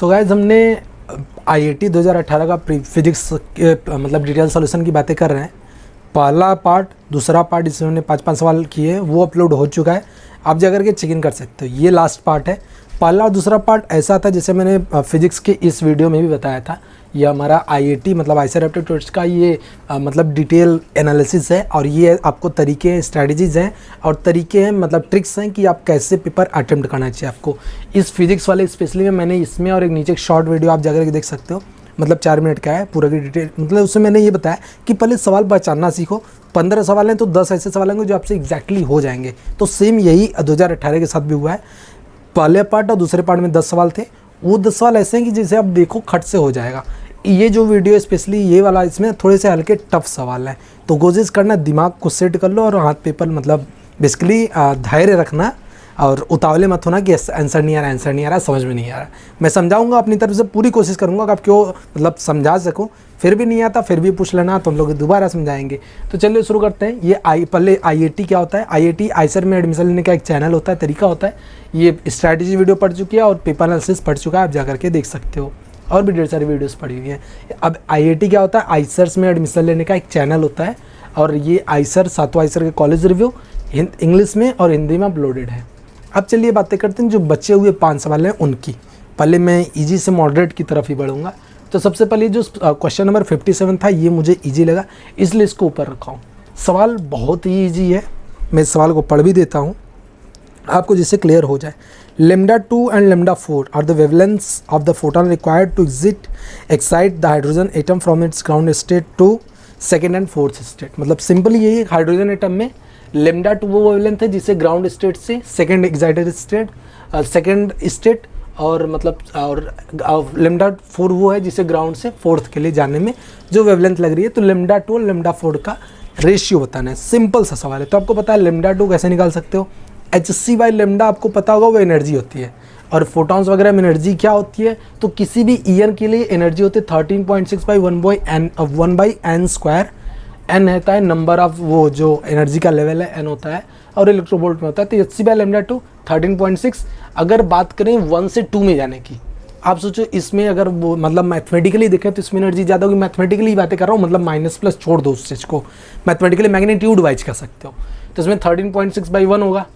So guys हमने IIT 2018 का physics के मतलब डिटेल सॉल्यूशन की बातें कर रहे हैं। पहला पार्ट, दूसरा पार्ट इसमें हमने 5-5 सवाल किए, वो अपलोड हो चुका है। आप जा करके चेक इन कर सकते हो। ये लास्ट पार्ट है। पहला और दूसरा पार्ट ऐसा था जैसे मैंने फिजिक्स के इस वीडियो में भी बताया था। ये हमारा आईआईटी मतलब आईसीआर एप्टीट्यूड का ये मतलब डिटेल एनालिसिस है, और ये आपको तरीके स्ट्रैटेजीज़ हैं और तरीके हैं मतलब ट्रिक्स हैं कि आप कैसे पेपर अटेम्प्ट करना चाहिए आपको। इस फिजिक्स वाले स्पेशली में मैंने इसमें और एक नीचे एक शॉर्ट वीडियो आप जाकर के देख सकते हो, मतलब 4 मिनट का है पूरा की डिटेल। मतलब उसमें मैंने ये बताया कि पहले सवाल पहचानना सीखो। 15 सवाल हैं तो 10 ऐसे सवाल होंगे जो आपसे एग्जैक्टली हो जाएंगे। तो सेम यही 2018 के साथ भी हुआ है। पहले पार्ट और दूसरे पार्ट में 10 सवाल थे। वो 10 सवाल ऐसे हैं कि जिसे आप देखो खट से हो जाएगा। ये जो वीडियो स्पेशली ये वाला, इसमें थोड़े से हल्के टफ सवाल हैं, तो कोशिश करना दिमाग को सेट कर लो और हाथ पेपर मतलब बेसिकली धैर्य रखना और उतावले मत होना कि आंसर नहीं आ रहा, समझ में नहीं आ रहा। मैं समझाऊंगा, अपनी तरफ से पूरी कोशिश करूंगा कि आप क्यों मतलब समझा सकूं। फिर भी नहीं आता फिर भी पूछ लेना, तो हम लोग दोबारा समझाएंगे। तो चलिए शुरू करते हैं। ये पहले आईआईटी क्या होता है। आईआईटी आईसीआर में एडमिशन लेने का एक चैनल होता है, तरीका होता है। ये स्ट्रैटेजी वीडियो पढ़ चुकी है और पेपर एनालिसिस पढ़ चुका है, आप जा करके देख सकते हो। और भी ढेर सारी वीडियोस पढ़ी हुई हैं। अब आईआईटी क्या होता है, आईसीआर में एडमिशन लेने का एक चैनल होता है, और ये आईसीआर 7वां आईसीआर के कॉलेज रिव्यू इंग्लिश में और हिंदी में अपलोडेड है। अब चलिए बातें करते हैं जो बचे हुए 5 सवाल हैं उनकी। पहले मैं इजी से मॉडरेट की तरफ ही बढ़ूंगा। तो सबसे पहले जो क्वेश्चन नंबर 57 था, ये मुझे इजी लगा इसलिए इसको ऊपर रखा हूँ। सवाल बहुत ही ईजी है, मैं इस सवाल को पढ़ भी देता हूँ आपको जिससे क्लियर हो जाए। λ2 and λ4 are the wavelengths of the photon required to excite the hydrogen atom from its ground state to second and fourth state। मतलब सिंपली यही है, हाइड्रोजन एटम में λ2 वो वेवलेंथ है जिसे ग्राउंड स्टेट से second excited state second state और मतलब और λ4 वो है जिसे ग्राउंड से फोर्थ के लिए जाने में जो वेवलेंथ लग रही है। तो λ2 और λ4 का रेशियो बताना है। सिंपल सा सवाल है। तो आपको पता है λ2 कैसे निकाल सकते हो। hc/λ आपको पता होगा वो एनर्जी होती है, और फोटॉन्स वगैरह में एनर्जी क्या होती है, तो किसी भी ईयर के लिए एनर्जी होती है 13.6 / 1/n²। n रहता है नंबर ऑफ वो जो एनर्जी का लेवल है, n होता है, और इलेक्ट्रोवोल्ट में होता है। तो hc/λ2 13.6। अगर बात करें 1 से 2 में जाने की, आप सोचो इसमें अगर वो मतलब मैथमेटिकली देखें तो इसमें एनर्जी ज़्यादा होगी। मैथमेटिकली बातें कर रहा हूँ, मतलब माइनस प्लस छोड़ दो उस चीज़ को, मैथमेटिकली मैग्नीट्यूड वाइज कर सकते हो। तो इसमें 13.6/1 होगा,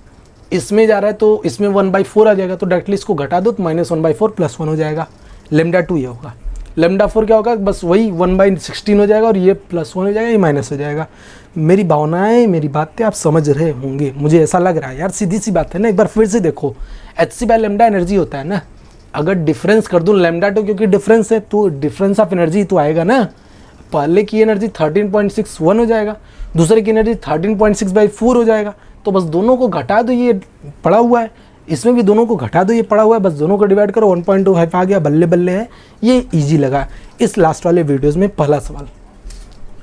इसमें जा रहा है तो इसमें 1/4 आ जाएगा, तो डायरेक्टली इसको घटा दो तो -1/4 + 1 हो जाएगा। λ2 ये होगा। λ4 क्या होगा, बस वही 1/16 हो जाएगा, और ये +1 हो जाएगा, ये माइनस हो जाएगा। मेरी भावनाएं मेरी बातें आप समझ रहे होंगे, मुझे ऐसा लग रहा है यार। सीधी सी बात है ना, एक बार फिर से देखो। hc/λ एनर्जी होता है ना, अगर डिफरेंस कर दूँ λ2 क्योंकि डिफरेंस है तो डिफरेंस ऑफ एनर्जी तो आएगा ना। पहले की एनर्जी 13.61 हो जाएगा, दूसरे की एनर्जी 13.6/4 हो जाएगा। तो बस दोनों को घटा दो, ये पड़ा हुआ है, इसमें भी दोनों को घटा दो, ये पड़ा हुआ है, बस दोनों को डिवाइड करो 1.25 आ गया, बल्ले बल्ले है। ये इजी लगा इस लास्ट वाले वीडियोस में पहला सवाल।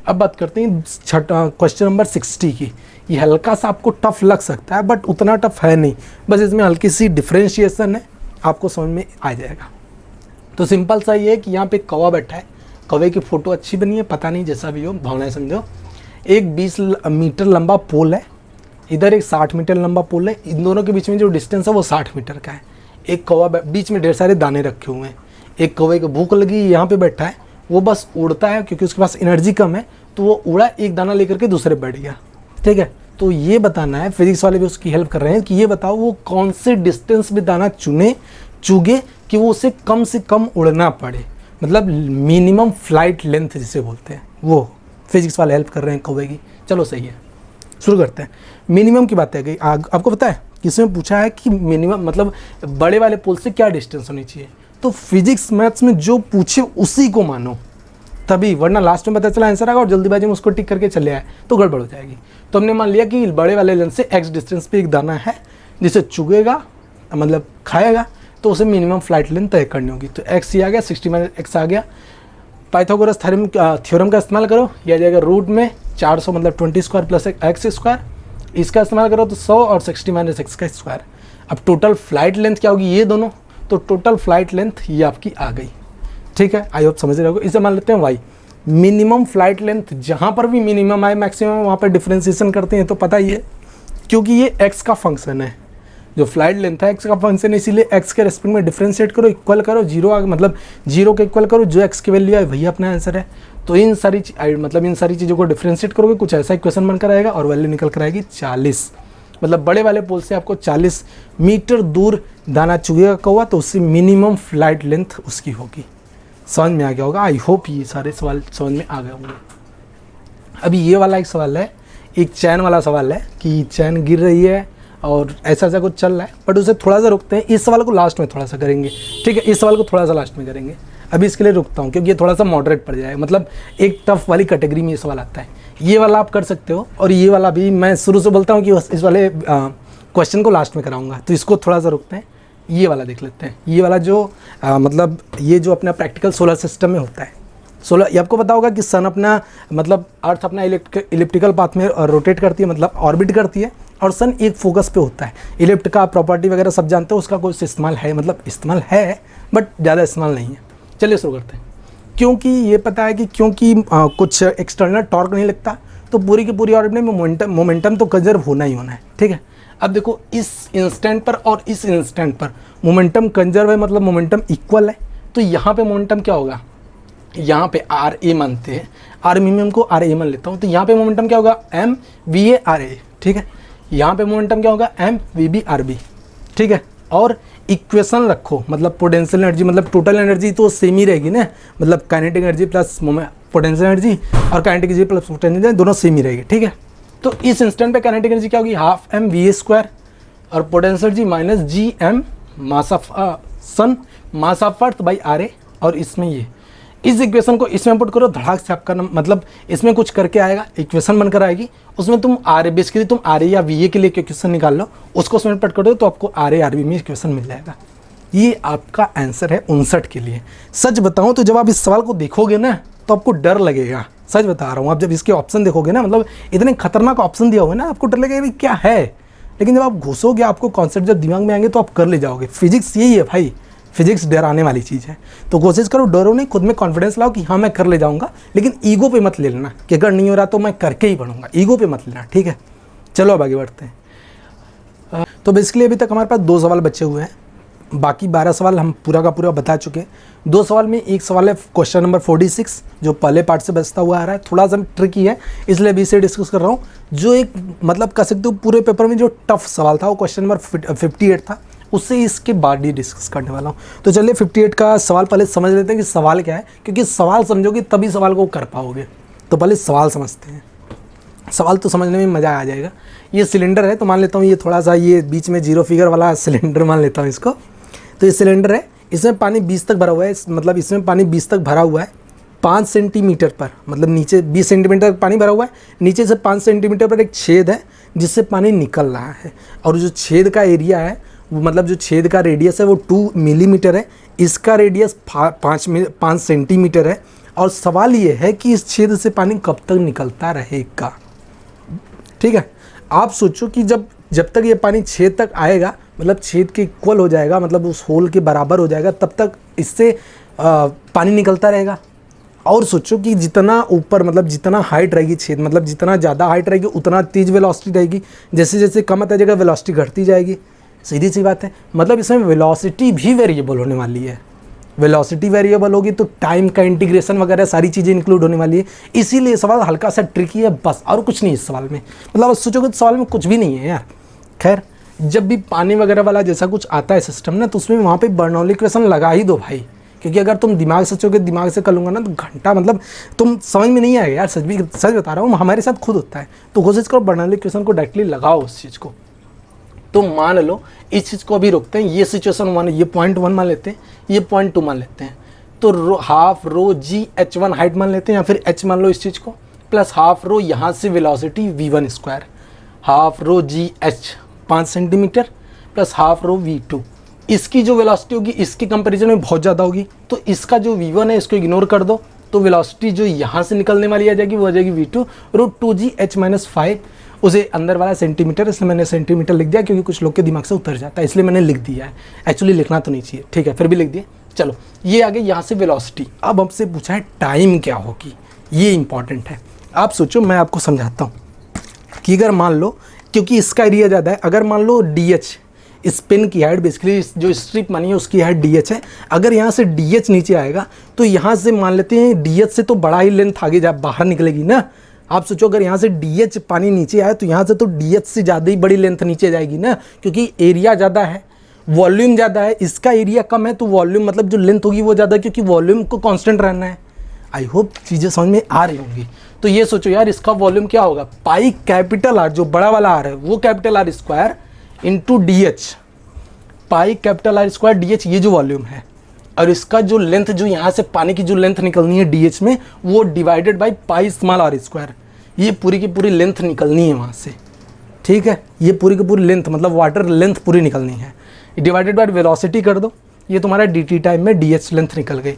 अब बात करते हैं क्वेश्चन नंबर 60 की। ये हल्का सा आपको टफ लग सकता है बट उतना टफ है नहीं, बस इसमें हल्की सी डिफ्रेंशिएशन है, आपको समझ में आ जाएगा। तो सिंपल सा ये है कि यहाँ पे कौवा बैठा है, कौवे की फ़ोटो अच्छी बनी है, पता नहीं जैसा भी हो, भावनाएं समझो। एक 20 मीटर लंबा पोल है, इधर एक 60 मीटर लंबा पोल है, इन दोनों के बीच में जो डिस्टेंस है वो 60 मीटर का है। एक कौवा बीच में ढेर सारे दाने रखे हुए हैं। एक कौवे को भूख लगी, यहाँ पे बैठा है, वो बस उड़ता है क्योंकि उसके पास एनर्जी कम है, तो वो उड़ा, एक दाना लेकर के दूसरे बैठ गया। ठीक है, तो ये बताना है, फिजिक्स वाले भी उसकी हेल्प कर रहे हैं कि ये बताओ वो कौन से डिस्टेंस में दाना चुगे कि वो उसे कम से कम उड़ना पड़े, मतलब मिनिमम फ्लाइट लेंथ जिसे बोलते हैं, वो फिजिक्स वाले हेल्प कर रहे हैं कौवे की। चलो सही है, शुरू करते हैं। मिनिमम की बात है गई। आपको पता है इसमें पूछा है कि मिनिमम मतलब बड़े वाले पोल से क्या डिस्टेंस होनी चाहिए। तो फिजिक्स मैथ्स में जो पूछे उसी को मानो तभी, वरना लास्ट में पता चला आंसर आएगा और जल्दीबाजी में उसको टिक करके चले आए तो गड़बड़ हो जाएगी। तो हमने मान लिया कि बड़े वाले लेंस से x डिस्टेंस पे एक दाना है जिसे चुगेगा मतलब खाएगा, तो उसे मिनिमम फ्लाइट लेंथ तय करनी होगी। तो x ये आ गया, 60 - x आ गया। पाइथागोरस थ्योरम का इस्तेमाल करो, यह आ जाएगा रूट में 400 मतलब 20² + x²। इसका इस्तेमाल करो तो 100 और 60 - x²। अब टोटल फ्लाइट लेंथ क्या होगी, ये दोनों, तो टोटल फ्लाइट लेंथ ये आपकी आ गई। ठीक है, आई होप समझ रहे हो। इसे मान लेते हैं y। मिनिमम फ्लाइट लेंथ, जहाँ पर भी मिनिमम आए मैक्सिमम वहाँ पर डिफ्रेंसिएशन करते हैं तो पता ही है, क्योंकि ये x का फंक्शन है जो फ्लाइट लेंथ है एक्स का फंक्शन है, इसीलिए एक्स के रेस्पेक्ट में डिफ्रेंशिएट करो, इक्वल करो, जीरो मतलब जीरो के इक्वल करो, जो एक्स की वैल्यू है वही अपना आंसर है। तो इन सारी चीज़ों को डिफ्रेंशिएट करोगे कुछ ऐसा इक्वेशन बनकर आएगा और वैल्यू निकल कर आएगी 40। मतलब बड़े वाले पोल से आपको 40 मीटर दूर दाना चुगेगा कौवा, तो उससे मिनिमम फ्लाइट लेंथ उसकी होगी। समझ में आ गया होगा। आई होप ये सारे सवाल समझ में आ गए होंगे। अभी ये वाला एक सवाल है, एक चैन वाला सवाल है कि चैन गिर रही है और ऐसा ऐसा कुछ चल रहा है, बट उसे थोड़ा सा रुकते हैं। इस सवाल को लास्ट में थोड़ा सा करेंगे, ठीक है, इस सवाल को थोड़ा सा लास्ट में करेंगे। अभी इसके लिए रुकता हूँ क्योंकि ये थोड़ा सा मॉडरेट पड़ जाएगा, मतलब एक टफ वाली कैटेगरी में ये सवाल आता है। ये वाला आप कर सकते हो और ये वाला भी मैं शुरू से बोलता हूँ कि इस वाले क्वेश्चन को लास्ट में कराऊंगा, तो इसको थोड़ा सा रुकते हैं। ये वाला देख लेते हैं। ये वाला जो मतलब ये जो अपना प्रैक्टिकल सोलर सिस्टम में होता है, सोलर, ये आपको पता होगा कि सन अपना मतलब अर्थ अपना इलिप्टिकल पाथ में रोटेट करती है, मतलब ऑर्बिट करती है, और सन एक फोकस पे होता है। इलिप्ट का प्रॉपर्टी वगैरह सब जानते हो, उसका कुछ इस्तेमाल है, मतलब इस्तेमाल है बट ज़्यादा इस्तेमाल नहीं है। चलिए शुरू करते हैं। क्योंकि ये पता है कि क्योंकि कुछ एक्सटर्नल टॉर्क नहीं लगता, तो पूरी की पूरी ऑर्बिट में मोमेंटम तो कंजर्व होना ही होना है, ठीक है। अब देखो इस इंस्टेंट पर और इस इंस्टेंट पर मोमेंटम कंजर्व है, मतलब मोमेंटम इक्वल है। तो यहाँ पे मोमेंटम क्या होगा, यहाँ पे आर ए मानते हैं, आर मिनिमम को आर ए मान लेता हूँ, तो यहाँ पे मोमेंटम क्या होगा, M V A R A, ठीक है। यहाँ पे मोमेंटम क्या होगा, M V B R B, ठीक है। और इक्वेशन रखो, मतलब पोटेंशियल एनर्जी, मतलब टोटल एनर्जी तो सेम ही रहेगी ना, मतलब kinetic energy plus potential energy और kinetic energy plus potential energy दोनों सेम ही रहेगी, ठीक है। तो इस इंस्टेंट पे काइनेटिक एनर्जी क्या होगी, half M V A square, और potential energy minus G M mass of sun mass of earth by R A. और इसमें ये इस इक्वेशन को इसमें पुट करो, धड़ाक से आपका मतलब इसमें कुछ करके आएगा, इक्वेशन बनकर आएगी, उसमें तुम आर ए बेसिकली तुम आर ए या वी ए के लिए इक्वेशन निकाल लो, उसको उसमें पुट कर दो तो आपको आर ए आर बी में इक्वेशन मिल जाएगा। ये आपका आंसर है 59 के लिए। सच बताऊं तो जब आप इस सवाल को देखोगे ना तो आपको डर लगेगा, सच बता रहा हूँ। आप जब इसके ऑप्शन देखोगे ना, मतलब इतने खतरनाक ऑप्शन दिया हुआ है ना, आपको डर लगेगा क्या है, लेकिन जब आप घुसोगे, आपको कॉन्सेप्ट जब दिमाग में आएंगे तो आप कर ले जाओगे। फिजिक्स यही है भाई, फिजिक्स डराने वाली चीज़ है। तो कोशिश करो, डरो नहीं, खुद में कॉन्फिडेंस लाओ कि हाँ मैं कर ले जाऊँगा, लेकिन ईगो पे मत ले लेना कि अगर नहीं हो रहा तो मैं करके ही बढ़ूँगा, ईगो पे मत लेना, ठीक है। चलो अब आगे बढ़ते हैं। तो बेसिकली अभी तक हमारे पास 2 सवाल बचे हुए हैं, बाकी 12 सवाल हम पूरा का पूरा बता चुके हैं। 2 सवाल में एक सवाल है क्वेश्चन नंबर 46 जो पहले पार्ट से बचता हुआ आ रहा है, थोड़ा सा ट्रिकी है इसलिए अभी से डिस्कस कर रहा हूँ। जो एक मतलब कह सकते हो पूरे पेपर में जो टफ सवाल था वो क्वेश्चन नंबर 58 था, उससे इसके बाद ही डिस्कस करने वाला हूँ। तो चलिए 58 का सवाल पहले समझ लेते हैं कि सवाल क्या है, क्योंकि सवाल समझोगे तभी सवाल को कर पाओगे। तो पहले सवाल समझते हैं, सवाल तो समझने में मज़ा आ जाएगा। ये सिलेंडर है, तो मान लेता हूँ ये थोड़ा सा ये बीच में 0 फिगर वाला सिलेंडर मान लेता हूँ इसको। तो ये सिलेंडर है, इसमें पानी 20 तक भरा हुआ है, मतलब इसमें पानी 20 तक भरा हुआ है 5 सेंटीमीटर पर, मतलब नीचे 20 सेंटीमीटर तक पानी भरा हुआ है, नीचे से 5 सेंटीमीटर पर एक छेद है जिससे पानी निकल रहा है, और जो छेद का एरिया है मतलब जो छेद का रेडियस है वो 2 मिलीमीटर है, इसका रेडियस 5 सेंटीमीटर है। और सवाल ये है कि इस छेद से पानी कब तक निकलता रहेगा, ठीक है। आप सोचो कि जब तक ये पानी छेद तक आएगा, मतलब छेद के इक्वल हो जाएगा, मतलब उस होल के बराबर हो जाएगा, तब तक इससे पानी निकलता रहेगा। और सोचो कि जितना ऊपर मतलब जितना हाइट रहेगी छेद, मतलब जितना ज़्यादा हाइट रहेगी उतना तेज़ वेलोसिटी रहेगी, जैसे जैसे कम आता जाएगा वेलोसिटी घटती जाएगी, सीधी सी बात है। मतलब इसमें वेलोसिटी भी वेरिएबल होने वाली है, वेलोसिटी वेरिएबल होगी तो टाइम का इंटीग्रेशन वगैरह सारी चीज़ें इंक्लूड होने वाली है, इसीलिए सवाल हल्का सा ट्रिकी है बस, और कुछ नहीं इस सवाल में। मतलब सोचोगे तो सवाल में कुछ भी नहीं है यार। खैर, जब भी पानी वगैरह वाला जैसा कुछ आता है सिस्टम ना, तो उसमें वहाँ पे बर्नौली इक्वेशन लगा ही दो भाई, क्योंकि अगर तुम दिमाग से सोचोगे दिमाग से कर लूँगा ना तो घंटा मतलब तुम समझ में नहीं आएगा यार। सच बता रहा हूँ, हमारे साथ खुद होता है। तो कोशिश करो बर्नौली इक्वेशन को डायरेक्टली लगाओ उस चीज़ को। तो मान लो इस चीज़ को अभी रोकते हैं, ये सिचुएशन 1, ये पॉइंट 1 मान लेते हैं, ये पॉइंट 2 मान लेते हैं। तो हाफ रो जी h1 हाइट मान लेते हैं, या फिर h मान लो इस चीज़ को, प्लस हाफ रो यहाँ से velocity v1 square, half rho G h 5 centimetre plus half rho v2। इसकी जो वेलोसिटी होगी इसके कंपैरिजन में बहुत ज़्यादा होगी, तो इसका जो v1 है इसको इग्नोर कर दो, तो वेलोसिटी जो यहाँ से निकलने वाली आ जाएगी वो आ जाएगी v2 रूट 2g h-5, उसे अंदर वाला सेंटीमीटर, इसलिए मैंने सेंटीमीटर लिख दिया क्योंकि कुछ लोग के दिमाग से उतर जाता है, इसलिए मैंने लिख दिया है। एक्चुअली लिखना तो नहीं चाहिए, ठीक है, फिर भी लिख दिया। चलो ये आगे यहाँ से वेलोसिटी। अब हमसे पूछा है टाइम क्या होगी, ये इंपॉर्टेंट है। आप सोचो, मैं आपको समझाता हूँ कि अगर मान लो, क्योंकि इसका एरिया ज़्यादा है, अगर मान लो DH स्पिन की हाइट, बेसिकली जो स्ट्रिप मानी है उसकी हाइट डी एच है। अगर यहाँ से डी एच नीचे आएगा तो यहाँ से मान लेते हैं डी एच से तो बड़ा ही लेंथ आगे जा बाहर निकलेगी ना। आप सोचो अगर यहाँ से डी एच पानी नीचे आए तो यहाँ से तो डी एच से ज़्यादा ही बड़ी लेंथ नीचे जाएगी ना, क्योंकि एरिया ज़्यादा है, वॉल्यूम ज़्यादा है, इसका एरिया कम है तो वॉल्यूम मतलब जो लेंथ होगी वो ज़्यादा है, क्योंकि वॉल्यूम को कांस्टेंट रहना है। आई होप चीज़ें समझ में आ रही होंगी। तो ये सोचो यार इसका वॉल्यूम क्या होगा, पाई कैपिटल आर, जो बड़ा वाला आर है वो capital R square into D H, pi capital R square D H, ये जो वॉल्यूम है, और इसका जो लेंथ, जो यहाँ से पानी की जो लेंथ निकलनी है डी एच में, वो divided by pi small r square. ये पूरी की पूरी लेंथ निकलनी है वहाँ से, ठीक है, ये पूरी की पूरी लेंथ मतलब वाटर लेंथ पूरी निकलनी है। डिवाइडेड बाय वेलोसिटी कर दो, ये तुम्हारा डी टी टाइम में डी एच लेंथ निकल गई।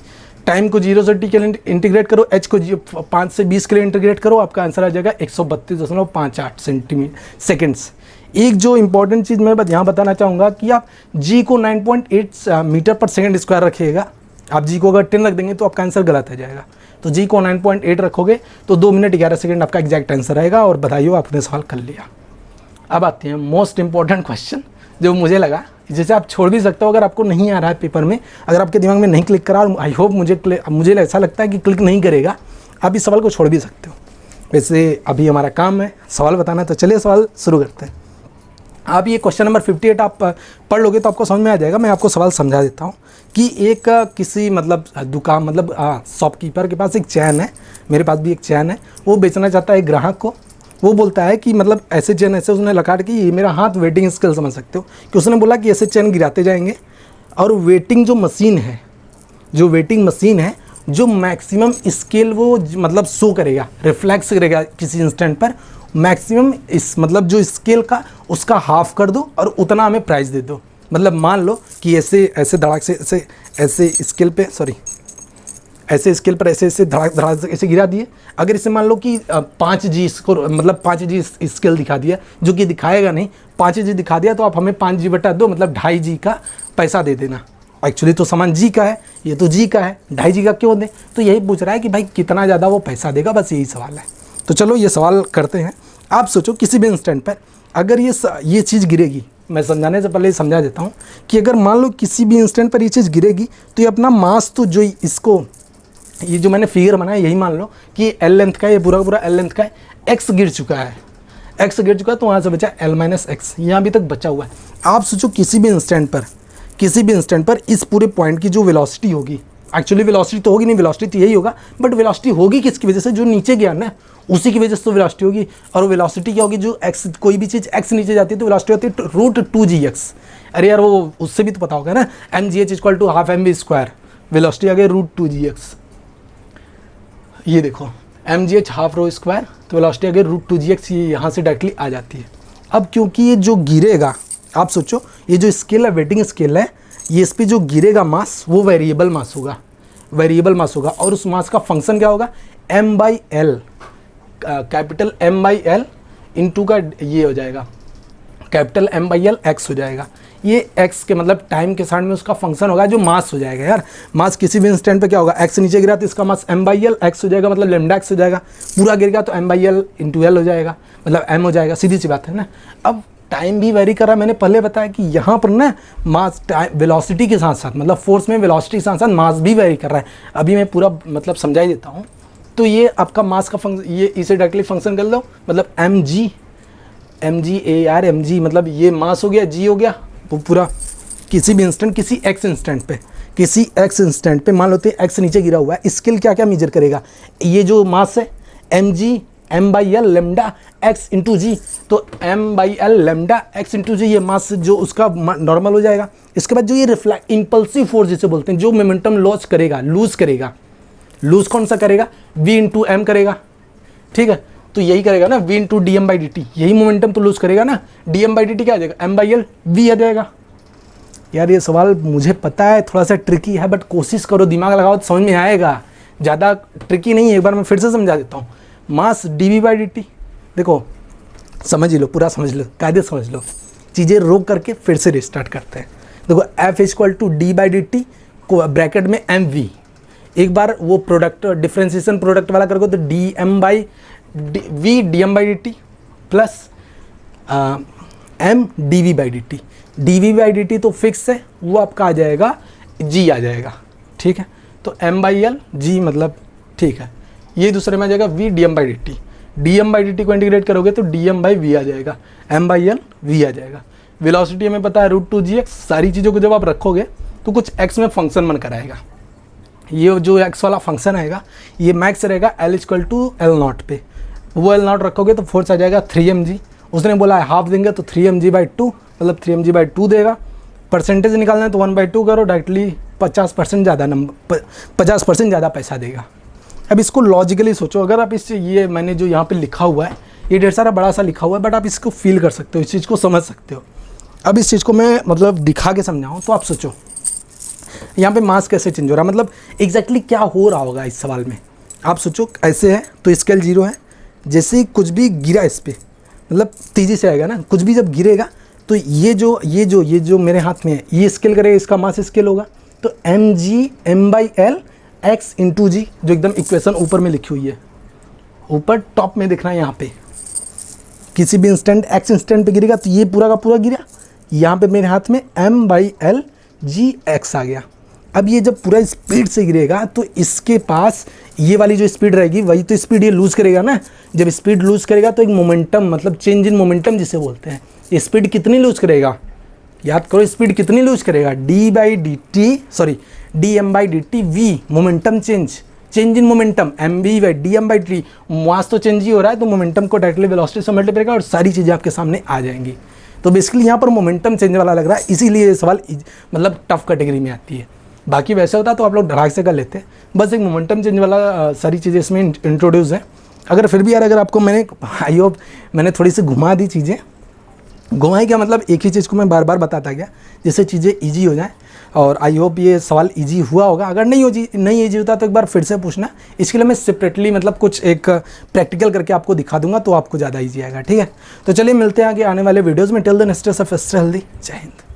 टाइम को 0 से t के लिए इंटीग्रेट करो, h को 5 से 20 के लिए इंटीग्रेट करो, आपका आंसर आ जाएगा 132.58 सेकेंड्स। एक जो इंपॉर्टेंट चीज़ मैं यहाँ बताना चाहूँगा कि आप g को 9.8 मीटर पर सेकेंड स्क्वायर रखिएगा। आप g को अगर 10 रख देंगे तो आपका आंसर गलत आ जाएगा। तो g को 9.8 रखोगे तो 2 मिनट 11 सेकेंड आपका एग्जैक्ट आंसर आएगा। और बधाई हो, आपने सवाल कर लिया। अब आते हैं मोस्ट इंपॉर्टेंट क्वेश्चन, जो मुझे लगा जैसे आप छोड़ भी सकते हो अगर आपको नहीं आ रहा है पेपर में, अगर आपके दिमाग में नहीं क्लिक करा, और आई होप मुझे ऐसा लगता है कि क्लिक नहीं करेगा, आप इस सवाल को छोड़ भी सकते हो। वैसे अभी हमारा काम है सवाल बताना, तो चलिए सवाल शुरू करते हैं। आप ये क्वेश्चन नंबर 58 आप पढ़ लोगे तो आपको समझ में आ जाएगा। मैं आपको सवाल समझा देता हूँ कि एक किसी मतलब दुकान मतलब शॉपकीपर के पास एक चैन है, मेरे पास भी एक चैन है, वो बेचना चाहता है ग्राहक को। वो बोलता है कि मतलब ऐसे चैन ऐसे उसने लगा कि ये मेरा हाथ वेटिंग स्केल समझ सकते हो, कि उसने बोला कि ऐसे चैन गिराते जाएंगे और वेटिंग जो मशीन है, जो वेटिंग मशीन है, जो मैक्सिमम स्केल वो मतलब शो करेगा, रिफ्लेक्स करेगा किसी इंस्टेंट पर, मैक्सिमम इस मतलब जो स्केल का उसका हाफ कर दो और उतना हमें प्राइस दे दो। मतलब मान लो कि ऐसे धड़ाक से ऐसे स्केल पे ऐसे स्केल पर ऐसे धड़ाक से ऐसे गिरा दिए। अगर इसे मान लो कि 5G इसको मतलब 5G स्केल दिखा दिया, जो कि दिखाएगा नहीं, 5G दिखा दिया तो आप हमें 5G/2 मतलब 2.5G का पैसा दे देना। एक्चुअली तो सामान G का है, ये तो G का है, 2.5G का क्यों दें? तो यही पूछ रहा है कि भाई कितना ज़्यादा वो पैसा देगा, बस यही सवाल है। तो चलो ये सवाल करते हैं। आप सोचो किसी भी इंस्टेंट पर अगर ये चीज़ गिरेगी, मैं समझाने से पहले समझा देता हूँ कि अगर मान लो किसी भी इंस्टेंट पर ये चीज़ गिरेगी तो ये अपना मास तो जो इसको ये जो मैंने फिगर बनाया यही मान लो कि L लेंथ का, ये पूरा पूरा L लेंथ का है, x गिर चुका है, x गिर चुका है तो वहाँ से बचा L-x, यहाँ अभी तक बचा हुआ है। आप सोचो किसी भी इंस्टेंट पर इस पूरे पॉइंट की जो वेलोसिटी होगी, एक्चुअली वेलोसिटी तो होगी नहीं, वेलोसिटी तो यही होगा, बट वेलोसिटी होगी किसकी वजह से? जो नीचे गया ना उसी की वजह से तो वेलोसिटी होगी। और वेलोसिटी क्या होगी? जो x, कोई भी चीज़ x नीचे जाती है तो वेलोसिटी होती है √2gx। अरे यार वो उससे भी तो पता होगा ना, mgh = ½ mv², वेलोसिटी आ गई √2gx। ये देखो mgh ½ ρ², तो वेलोसिटी अगर √2gx, ये यहाँ से डायरेक्टली आ जाती है। अब क्योंकि ये जो गिरेगा, आप सोचो ये जो स्केल है, वेटिंग स्केल है, ये इस पर जो गिरेगा मास वो वेरिएबल मास होगा, और उस मास का फंक्शन क्या होगा? m/l, कैपिटल m/l इंटू का ये हो जाएगा कैपिटल m/l x हो जाएगा। ये x के मतलब टाइम के साथ में उसका फंक्शन होगा जो मास हो जाएगा। यार मास किसी भी इंस्टेंट पे क्या होगा? x नीचे गिरा तो इसका मास m/l x हो जाएगा, मतलब λ(x) हो जाएगा। पूरा गिर गया तो m/l इंटू l हो जाएगा, मतलब m हो जाएगा। सीधी सी बात है ना। अब टाइम भी वेरी कर रहा है, मैंने पहले बताया कि यहाँ पर ना मास टाइम वेलोसिटी के साथ साथ, मतलब फोर्स में वेलोसिटी के साथ साथ मास भी वेरी कर रहा है। अभी मैं पूरा मतलब समझा ही देता हूँ। तो ये आपका मास का फंक्शन, ये इसे डायरेक्टली फंक्शन कर लो, मतलब mg मतलब ये मास हो गया, g हो गया, वो पूरा किसी भी इंस्टेंट, किसी x इंस्टेंट पे मान लेते हैं x नीचे गिरा हुआ है। स्केल क्या क्या मेजर करेगा? ये जो मास है mg m/l λ(x) इंटू जी, तो m/l λ(x) इंटू जी, ये मास जो उसका नॉर्मल हो जाएगा। इसके बाद जो ये रिफ्लेक्ट इम्पल्सिव फोर्स जिसे बोलते हैं, जो मोमेंटम लूज कौन सा करेगा? v इंटू एम करेगा, ठीक है। तो यही करेगा ना, v इंटू dm/dt, यही मोमेंटम तो लूज करेगा ना। dm/dt क्या आ जाएगा? m/l v आ जाएगा। यार ये सवाल मुझे पता है थोड़ा सा ट्रिकी है, बट कोशिश करो, दिमाग लगाओ तो समझ में आएगा। ज़्यादा ट्रिकी नहीं है, एक बार मैं फिर से समझा देता हूँ। मास dv/dt, देखो समझ लो, पूरा समझ लो, कायदे समझ लो, चीज़ें रोक करके फिर से रिस्टार्ट करते हैं। देखो f = d/dt को ब्रैकेट में mv, एक बार वो प्रोडक्ट डिफ्रेंसिएशन प्रोडक्ट वाला करोगे तो dm/dt plus m d v by D t, d v by D t तो फिक्स है, वो आपका आ जाएगा जी आ जाएगा, ठीक है। तो एम बाई एल जी मतलब ठीक है, ये दूसरे में आ जाएगा v d M by D t, d M by D t को इंटीग्रेट करोगे तो डी एम बाई वी आ जाएगा, एम बाई एल वी आ जाएगा। वेलोसिटी हमें पता है √2gx, सारी चीज़ों को जब आप रखोगे तो कुछ x में फंक्शन बनकर आएगा। ये जो x वाला फंक्शन आएगा ये मैक्स रहेगा L = L0 पे, वो L0 रखोगे तो फोर्स आ जाएगा 3mg। उसने बोला है हाफ देंगे तो 3mg/2 मतलब 3mg/2 देगा। परसेंटेज निकालना है तो 1/2 करो, डायरेक्टली 50% ज़्यादा नंबर 50% ज़्यादा पैसा देगा। अब इसको लॉजिकली सोचो, अगर आप इससे ये मैंने जो यहाँ पे लिखा हुआ है ये ढेर सारा बड़ा सा लिखा हुआ है, बट आप इसको फील कर सकते हो, इस चीज़ को समझ सकते हो। अब इस चीज़ को मैं मतलब दिखा के समझाऊँ तो आप सोचो यहाँ पे मास कैसे चेंज हो रहा है, मतलब एग्जैक्टली क्या हो रहा होगा इस सवाल में। आप सोचो ऐसे है तो स्केल 0 है, जैसे ही कुछ भी गिरा इस पर मतलब तेज़ी से आएगा ना, कुछ भी जब गिरेगा तो ये जो मेरे हाथ में है ये स्केल करेगा, इसका मास स्केल होगा। तो mg m/l x × g, जो एकदम इक्वेशन ऊपर में लिखी हुई है, ऊपर टॉप में दिख रहा है यहाँ पे, किसी भी इंस्टेंट x इंस्टेंट पे गिरेगा तो ये पूरा का पूरा गिरा, यहाँ पे मेरे हाथ में m/l gx आ गया। अब ये जब पूरा स्पीड से गिरेगा तो इसके पास ये वाली जो स्पीड रहेगी वही तो स्पीड ये लूज़ करेगा ना। जब स्पीड लूज़ करेगा तो एक मोमेंटम मतलब चेंज इन मोमेंटम जिसे बोलते हैं, ये स्पीड कितनी लूज़ करेगा, याद करो स्पीड कितनी लूज़ करेगा, D M by D T V, momentum change in momentum, M B by D M by T, mass तो चेंज ही हो रहा है तो मोमेंटम को डायरेक्टली वेलोसिटी से मल्टीप्लाई करेगा और सारी चीज़ें आपके सामने आ जाएंगी। तो बेसिकली यहाँ पर मोमेंटम चेंज वाला लग रहा है, इसीलिए ये सवाल मतलब टफ कैटेगरी में आती है। बाकी वैसे होता तो आप लोग ढराक से कर लेते, बस एक मोमेंटम चेंज वाला सारी चीज़ें इसमें इंट्रोड्यूस है। अगर फिर भी यार अगर आपको आई होप मैंने थोड़ी सी घुमा दी चीज़ें, घुमाई क्या मतलब एक ही चीज़ को मैं बार बार बताता गया जिससे चीज़ें ईजी हो जाएँ, और आई होप ये सवाल ईजी हुआ होगा। अगर नहीं ईजी होता तो एक बार फिर से पूछना, इसके लिए मैं सेपरेटली मतलब कुछ एक प्रैक्टिकल करके आपको दिखा दूंगा तो आपको ज़्यादा ईजी आएगा, ठीक है। तो चलिए मिलते हैं आगे आने वाले वीडियोज़ में। Till then stay safe, stay healthy, जय हिंद।